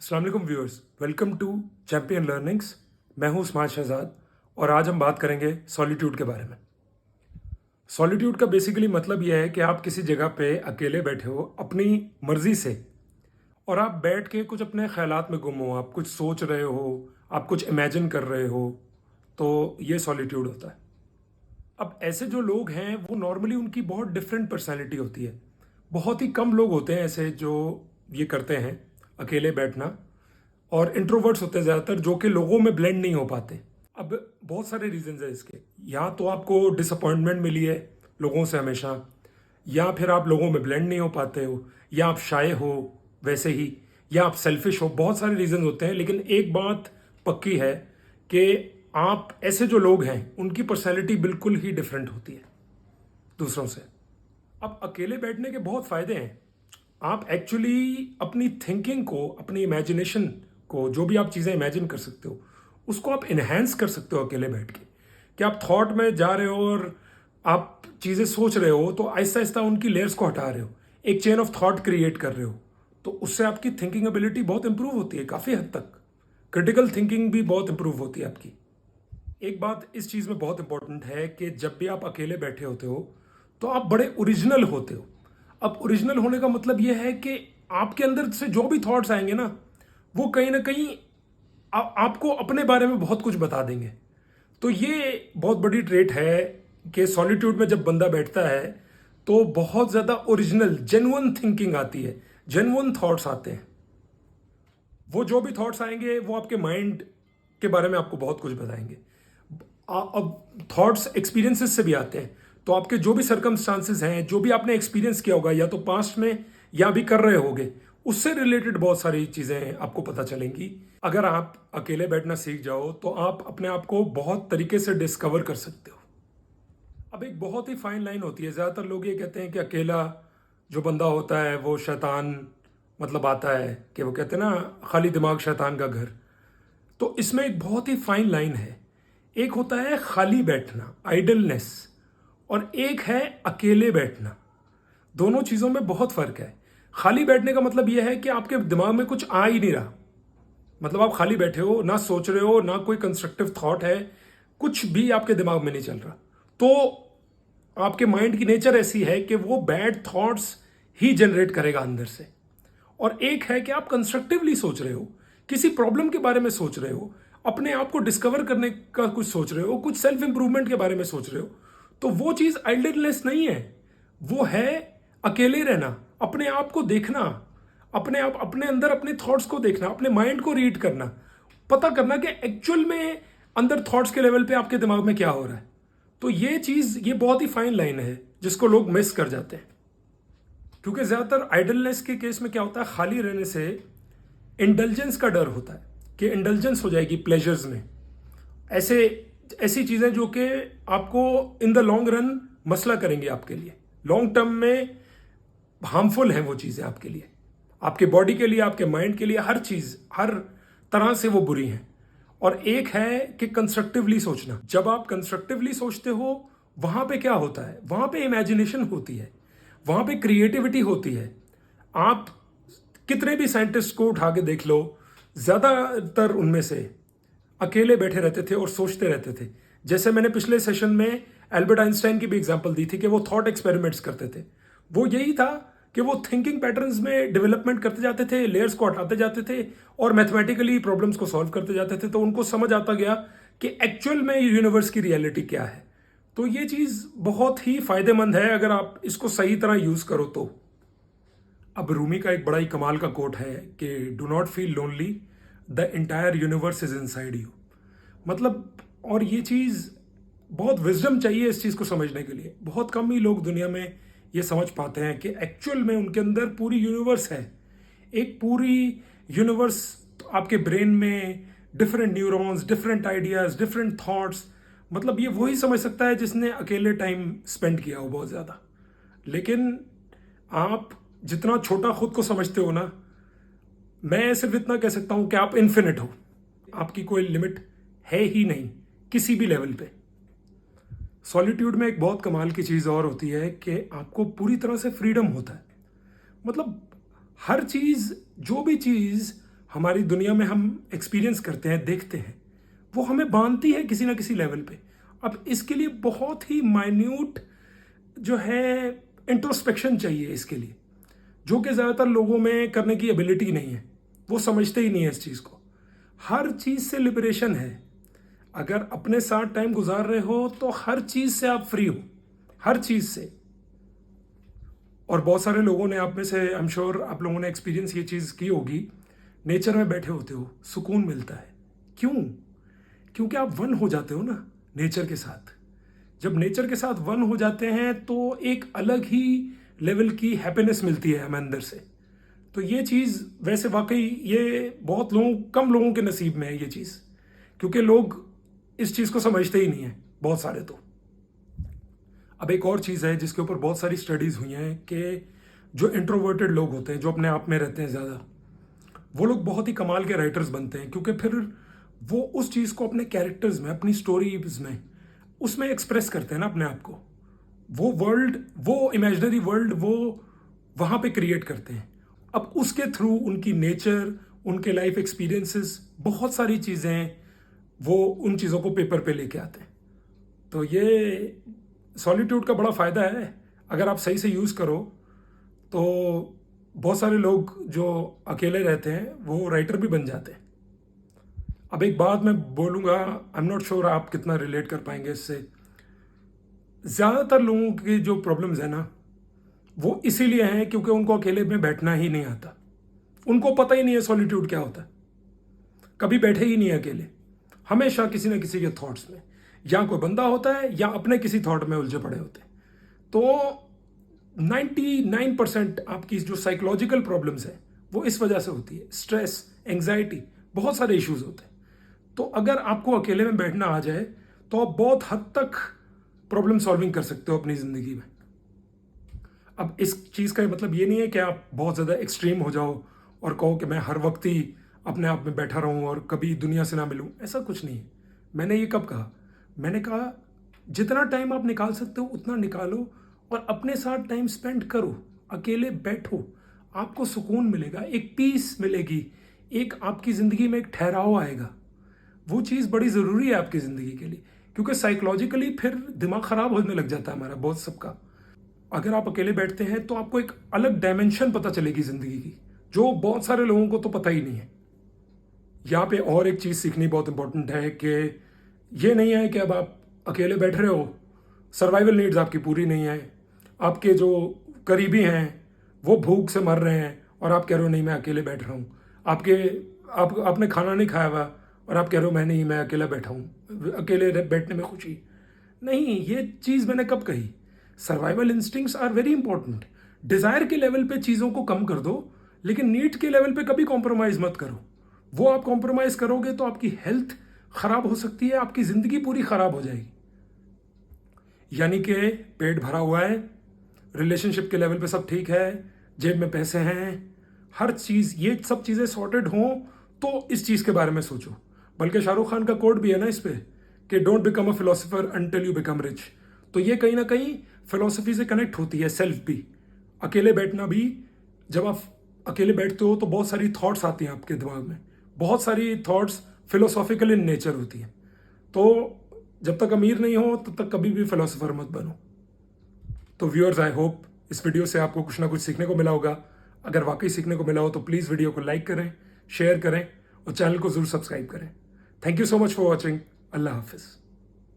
अस्सलाम वालेकुम viewers, welcome to champion learnings. मैं हूं उस्मान शहजाद और आज हम बात करेंगे सॉलिट्यूड के बारे में। सॉलिट्यूड का बेसिकली मतलब यह है कि आप किसी जगह पे अकेले बैठे हो अपनी मर्जी से और आप बैठ के कुछ अपने ख्यालात में गुम हो, आप कुछ सोच रहे हो, आप कुछ इमेजिन कर रहे हो, तो ये सॉलिट्यूड होता है। अब ऐसे जो लोग हैं वो नॉर्मली उनकी बहुत डिफरेंट पर्सनैलिटी होती है। बहुत ही कम लोग होते हैं ऐसे जो ये करते हैं अकेले बैठना, और इंट्रोवर्ट्स होते हैं ज़्यादातर जो कि लोगों में ब्लेंड नहीं हो पाते। अब बहुत सारे रीजंस हैं इसके। या तो आपको डिसअपॉइंटमेंट मिली है लोगों से हमेशा, या फिर आप लोगों में ब्लेंड नहीं हो पाते हो, या आप शाय हो वैसे ही, या आप सेल्फिश हो। बहुत सारे रीजन होते हैं, लेकिन एक बात पक्की है कि आप ऐसे जो लोग हैं उनकी पर्सनैलिटी बिल्कुल ही डिफरेंट होती है दूसरों से। अब अकेले बैठने के बहुत फायदे हैं। आप एक्चुअली अपनी थिंकिंग को, अपनी इमेजिनेशन को, जो भी आप चीज़ें इमेजिन कर सकते हो उसको आप इन्हेंस कर सकते हो अकेले बैठ के। कि आप थॉट में जा रहे हो और आप चीज़ें सोच रहे हो तो आहिस्ता आहिस्ता उनकी लेयर्स को हटा रहे हो, एक चेन ऑफ थॉट क्रिएट कर रहे हो, तो उससे आपकी थिंकिंग एबिलिटी बहुत इंप्रूव होती है काफ़ी हद तक। क्रिटिकल थिंकिंग भी बहुत इंप्रूव होती है आपकी। एक बात इस चीज़ में बहुत इंपॉर्टेंट है कि जब भी आप अकेले बैठे होते हो तो आप बड़े ओरिजिनल होते हो। अब ओरिजिनल होने का मतलब यह है कि आपके अंदर से जो भी थॉट्स आएंगे ना, वो कहीं ना कहीं आपको अपने बारे में बहुत कुछ बता देंगे। तो ये बहुत बड़ी ट्रेट है कि सॉलिट्यूड में जब बंदा बैठता है तो बहुत ज़्यादा ओरिजिनल जेन्युइन थिंकिंग आती है, जेन्युइन थॉट्स आते हैं। वो जो भी थॉट्स आएंगे वो आपके माइंड के बारे में आपको बहुत कुछ बताएंगे। अब थॉट्स एक्सपीरियंसेस से भी आते हैं, तो आपके जो भी सर्कमस्टांसेस हैं, जो भी आपने एक्सपीरियंस किया होगा या तो पास्ट में या अभी कर रहे होगे, उससे रिलेटेड बहुत सारी चीज़ें आपको पता चलेंगी। अगर आप अकेले बैठना सीख जाओ तो आप अपने आप को बहुत तरीके से डिस्कवर कर सकते हो। अब एक बहुत ही फाइन लाइन होती है। ज़्यादातर लोग ये कहते हैं कि अकेला जो बंदा होता है वो शैतान, मतलब आता है कि वो कहते हैं ना, खाली दिमाग शैतान का घर। तो इसमें एक बहुत ही फाइन लाइन है। एक होता है खाली बैठना, आइडलनेस, और एक है अकेले बैठना। दोनों चीज़ों में बहुत फर्क है। खाली बैठने का मतलब यह है कि आपके दिमाग में कुछ आ ही नहीं रहा, मतलब आप खाली बैठे हो, ना सोच रहे हो, ना कोई कंस्ट्रक्टिव थॉट है, कुछ भी आपके दिमाग में नहीं चल रहा। तो आपके माइंड की नेचर ऐसी है कि वो बैड थॉट्स ही जनरेट करेगा अंदर से। और एक है कि आप कंस्ट्रक्टिवली सोच रहे हो, किसी प्रॉब्लम के बारे में सोच रहे हो, अपने आप को डिस्कवर करने का कुछ सोच रहे हो, कुछ सेल्फ इंप्रूवमेंट के बारे में सोच रहे हो, तो वो चीज़ आइडलनेस नहीं है, वो है अकेले रहना, अपने आप को देखना, अपने आप, अपने अंदर अपने थॉट्स को देखना, अपने माइंड को रीड करना, पता करना कि एक्चुअल में अंदर थॉट्स के लेवल पे आपके दिमाग में क्या हो रहा है। तो ये चीज़, ये बहुत ही फाइन लाइन है जिसको लोग मिस कर जाते हैं। क्योंकि ज़्यादातर आइडलनेस के केस में क्या होता है, खाली रहने से इंडल्जेंस का डर होता है कि इंडल्जेंस हो जाएगी प्लेजर्स में, ऐसे ऐसी चीज़ें जो कि आपको इन द लॉन्ग रन मसला करेंगे, आपके लिए लॉन्ग टर्म में हार्मफुल हैं वो चीज़ें आपके लिए, आपके बॉडी के लिए, आपके माइंड के लिए, हर चीज़, हर तरह से वो बुरी हैं। और एक है कि कंस्ट्रक्टिवली सोचना। जब आप कंस्ट्रक्टिवली सोचते हो वहाँ पे क्या होता है, वहाँ पे इमेजिनेशन होती है, वहाँ पे क्रिएटिविटी होती है। आप कितने भी साइंटिस्ट को उठा के देख लो, ज़्यादातर उनमें से अकेले बैठे रहते थे और सोचते रहते थे। जैसे मैंने पिछले सेशन में एल्बर्ट आइंस्टाइन की भी एग्जांपल दी थी कि वो थॉट एक्सपेरिमेंट्स करते थे। वो यही था कि वो थिंकिंग पैटर्न्स में डेवलपमेंट करते जाते थे, लेयर्स को हटाते जाते थे और मैथमेटिकली प्रॉब्लम्स को सॉल्व करते जाते थे। तो उनको समझ आता गया कि एक्चुअल में यूनिवर्स की रियलिटी क्या है। तो ये चीज़ बहुत ही फायदेमंद है अगर आप इसको सही तरह यूज़ करो तो। अब रूमी का एक बड़ा ही कमाल का कोट है कि do not feel lonely, the entire universe is inside you. मतलब, और ये चीज़ बहुत विजडम चाहिए इस चीज़ को समझने के लिए। बहुत कम ही लोग दुनिया में ये समझ पाते हैं कि एक्चुअल में उनके अंदर पूरी यूनिवर्स है, एक पूरी यूनिवर्स आपके ब्रेन में, different neurons, different ideas, different thoughts. मतलब ये वही समझ सकता है जिसने अकेले टाइम स्पेंड किया हो बहुत ज़्यादा। लेकिन आप जितना छोटा खुद को समझते हो ना, मैं सिर्फ इतना कह सकता हूं कि आप इन्फिनिट हो, आपकी कोई लिमिट है ही नहीं किसी भी लेवल पे। सॉलिट्यूड में एक बहुत कमाल की चीज़ और होती है कि आपको पूरी तरह से फ्रीडम होता है। मतलब हर चीज़, जो भी चीज़ हमारी दुनिया में हम एक्सपीरियंस करते हैं, देखते हैं, वो हमें बांधती है किसी ना किसी लेवल पे। अब इसके लिए बहुत ही माइन्यूट जो है इंट्रोस्पेक्शन चाहिए इसके लिए, जो कि ज़्यादातर लोगों में करने की एबिलिटी नहीं है, वो समझते ही नहीं है इस चीज़ को। हर चीज़ से लिबरेशन है। अगर अपने साथ टाइम गुजार रहे हो तो हर चीज़ से आप फ्री हो, हर चीज़ से। और बहुत सारे लोगों ने, आप में से आई एम श्योर आप लोगों ने एक्सपीरियंस ये चीज़ की होगी, नेचर में बैठे होते हो, सुकून मिलता है। क्यों? क्योंकि आप वन हो जाते हो ना नेचर के साथ। जब नेचर के साथ वन हो जाते हैं तो एक अलग ही लेवल की हैप्पीनेस मिलती है हमें अंदर से। तो ये चीज़ वैसे वाकई ये बहुत लोगों, कम लोगों के नसीब में है ये चीज़, क्योंकि लोग इस चीज़ को समझते ही नहीं है बहुत सारे। तो अब एक और चीज़ है जिसके ऊपर बहुत सारी स्टडीज़ हुई हैं कि जो इंट्रोवर्टेड लोग होते हैं, जो अपने आप में रहते हैं ज़्यादा, वो लोग बहुत ही कमाल के राइटर्स बनते हैं, क्योंकि फिर वो उस चीज़ को अपने कैरेक्टर्स में, अपनी स्टोरीज में, उसमें एक्सप्रेस करते हैं ना अपने आप को। वो वर्ल्ड, वो इमेजिनरी वर्ल्ड वो वहाँ पे क्रिएट करते हैं। अब उसके थ्रू उनकी नेचर, उनके लाइफ एक्सपीरियंसेस, बहुत सारी चीज़ें वो उन चीज़ों को पेपर पे लेके आते हैं। तो ये सॉलिट्यूड का बड़ा फ़ायदा है, अगर आप सही से यूज़ करो तो बहुत सारे लोग जो अकेले रहते हैं वो राइटर भी बन जाते हैं। अब एक बात मैं बोलूँगा, आई एम नॉट श्योर आप कितना रिलेट कर पाएंगे इससे। ज़्यादातर लोगों की जो प्रॉब्लम्स है ना, वो इसीलिए हैं क्योंकि उनको अकेले में बैठना ही नहीं आता। उनको पता ही नहीं है सॉलिट्यूड क्या होता है, कभी बैठे ही नहीं अकेले, हमेशा किसी न किसी के थॉट्स में, या कोई बंदा होता है या अपने किसी थॉट में उलझे पड़े होते हैं। तो 99% आपकी जो साइकोलॉजिकल प्रॉब्लम्स है वो इस वजह से होती है, स्ट्रेस, एंग्जाइटी, बहुत सारे इश्यूज होते हैं। तो अगर आपको अकेले में बैठना आ जाए तो आप बहुत हद तक प्रॉब्लम सॉल्विंग कर सकते हो अपनी ज़िंदगी में। अब इस चीज़ का मतलब ये नहीं है कि आप बहुत ज़्यादा एक्सट्रीम हो जाओ और कहो कि मैं हर वक्त ही अपने आप में बैठा रहूं और कभी दुनिया से ना मिलूं, ऐसा कुछ नहीं है। मैंने ये कब कहा? मैंने कहा जितना टाइम आप निकाल सकते हो उतना निकालो और अपने साथ टाइम स्पेंड करो, अकेले बैठो, आपको सुकून मिलेगा, एक पीस मिलेगी, एक आपकी ज़िंदगी में एक ठहराव आएगा। वो चीज़ बड़ी ज़रूरी है आपकी ज़िंदगी के लिए, क्योंकि साइकोलॉजिकली फिर दिमाग ख़राब होने लग जाता है हमारा बहुत सबका। अगर आप अकेले बैठते हैं तो आपको एक अलग डायमेंशन पता चलेगी ज़िंदगी की, जो बहुत सारे लोगों को तो पता ही नहीं है। यहाँ पे और एक चीज़ सीखनी बहुत इंपॉर्टेंट है कि ये नहीं है कि अब आप अकेले बैठ रहे हो, सर्वाइवल नीड्स आपकी पूरी नहीं है, आपके जो करीबी हैं वो भूख से मर रहे हैं और आप कह रहे हो नहीं मैं अकेले बैठ रहा हूँ, आपने खाना नहीं खाया हुआ और आप कह रहे हो मैं अकेला बैठा हूँ, अकेले बैठने में खुशी नहीं। ये चीज़ मैंने कब कही? Survival instincts are very important. Desire के लेवल पे चीज़ों को कम कर दो, लेकिन नीड के लेवल पे कभी कॉम्प्रोमाइज़ मत करो। वो आप कॉम्प्रोमाइज़ करोगे तो आपकी हेल्थ ख़राब हो सकती है, आपकी ज़िंदगी पूरी ख़राब हो जाएगी। यानी कि पेट भरा हुआ है, रिलेशनशिप के लेवल पे सब ठीक है, जेब में पैसे हैं, हर चीज़, ये सब चीज़ें सॉर्टेड हों तो इस चीज़ के बारे में सोचो। बल्कि शाहरुख खान का कोड भी है ना इस पे कि don't become a philosopher until you become rich. तो ये कहीं ना कहीं फिलोसफी से कनेक्ट होती है, सेल्फ भी। अकेले बैठना भी, जब आप अकेले बैठते हो तो बहुत सारी थॉट्स आती हैं आपके दिमाग में, बहुत सारी थॉट्स फिलोसॉफिकल इन नेचर होती हैं। तो जब तक अमीर नहीं हो तब तक कभी भी फिलोसोफर मत बनो। तो व्यूअर्स, आई होप इस वीडियो से आपको कुछ ना कुछ सीखने को मिला होगा। अगर वाकई सीखने को मिला हो तो प्लीज़ वीडियो को लाइक करें, शेयर करें और चैनल को ज़रूर सब्सक्राइब करें। Thank you so much for watching. अल्लाह हाफिज़।